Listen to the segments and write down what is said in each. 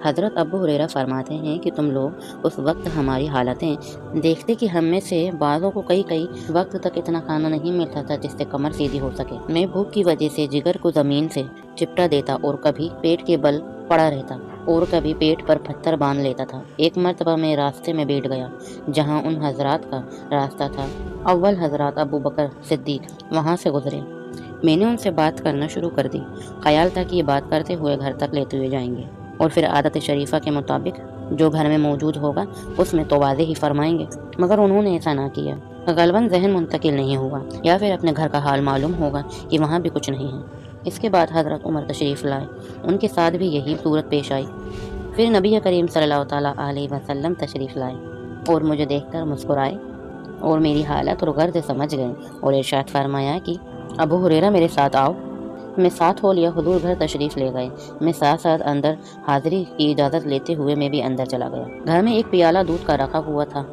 حضرت ابو ہریرہ فرماتے ہیں کہ تم لوگ اس وقت ہماری حالتیں دیکھتے کہ ہم میں سے بعضوں کو کئی وقت تک اتنا کھانا نہیں ملتا تھا جس سے کمر سیدھی ہو سکے۔ میں بھوک کی وجہ سے جگر کو زمین سے چپٹا دیتا اور کبھی پیٹ کے بل پڑا رہتا اور کبھی پیٹ پر پتھر باندھ لیتا تھا۔ ایک مرتبہ میں راستے میں بیٹھ گیا جہاں ان حضرات کا راستہ تھا۔ اول حضرات ابو بکر صدیق وہاں سے گزرے۔ میں نے ان سے بات کرنا شروع کر دی۔ خیال تھا کہ یہ بات کرتے ہوئے گھر تک لیتے ہوئے جائیں گے اور پھر عادت شریفہ کے مطابق جو گھر میں موجود ہوگا اس میں تو واضح ہی فرمائیں گے، مگر انہوں نے ایسا نہ کیا۔ غالباً ذہن منتقل نہیں ہوا یا پھر اپنے گھر کا حال معلوم ہوگا کہ وہاں بھی کچھ نہیں ہے۔ اس کے بعد حضرت عمر تشریف لائے، ان کے ساتھ بھی یہی صورت پیش آئی۔ پھر نبی کریم صلی اللہ تعالیٰ علیہ وسلم تشریف لائے اور مجھے دیکھ کر مسکرائے اور میری حالت اور غرض سمجھ گئے اور ارشاد فرمایا کہ ابو ہریرہ میرے ساتھ آؤ۔ میں ساتھ ہو لیا، حضور گھر تشریف لے گئے۔ میں ساتھ اندر حاضری کی اجازت لیتے ہوئے میں بھی اندر چلا گیا۔ گھر میں ایک پیالہ دودھ کا رکھا ہوا تھا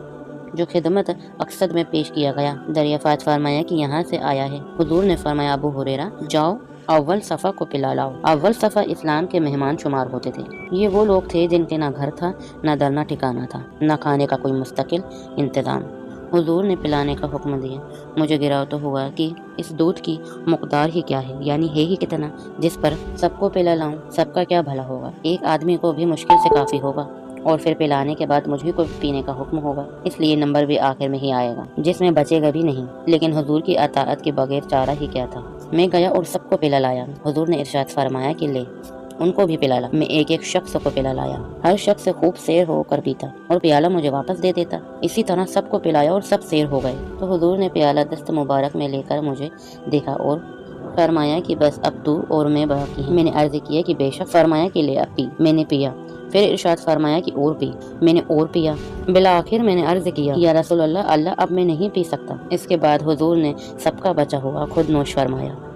جو خدمت اقصد میں پیش کیا گیا۔ دریافت فرمایا کہ یہاں سے آیا ہے۔ حضور نے فرمایا ابو ہریرہ جاؤ اول صفا کو پلا لاؤ۔ اول صفا اسلام کے مہمان شمار ہوتے تھے۔ یہ وہ لوگ تھے جن کے نہ گھر تھا، نہ در نہ ٹھکانہ تھا، نہ کھانے کا کوئی مستقل انتظام۔ حضور نے پلانے کا حکم دیا۔ مجھے گرا تو ہوا کہ اس دودھ کی مقدار ہی کیا ہے، یعنی ہے ہی کتنا جس پر سب کو پلا لاؤں۔ سب کا کیا بھلا ہوگا، ایک آدمی کو بھی مشکل سے کافی ہوگا اور پھر پلانے کے بعد مجھے کو پینے کا حکم ہوگا، اس لیے نمبر بھی آخر میں ہی آئے گا جس میں بچے گا بھی نہیں۔ لیکن حضور کی اطاعت کے بغیر چارہ ہی کیا تھا۔ میں گیا اور سب کو پلا لایا۔ حضور نے ارشاد فرمایا کہ لے ان کو بھی پلا لا۔ میں ایک شخص کو پلا لایا، ہر شخص خوب سیر ہو کر پیتا اور پیالہ مجھے واپس دے دیتا۔ اسی طرح سب کو پلایا اور سب سیر ہو گئے تو حضور نے پیالہ دست مبارک میں لے کر مجھے دیکھا اور فرمایا کہ بس اب تو اور میں باقی ہیں۔ میں نے عرض کیا کہ بے شک۔ فرمایا کہ لے اب پی۔ میں نے پیا۔ پھر ارشاد فرمایا کہ اور پی۔ میں نے اور پیا۔ بالآخر میں نے عرض کیا یا رسول اللہ اب میں نہیں پی سکتا۔ اس کے بعد حضور نے سب کا بچا ہوا خود نوش فرمایا۔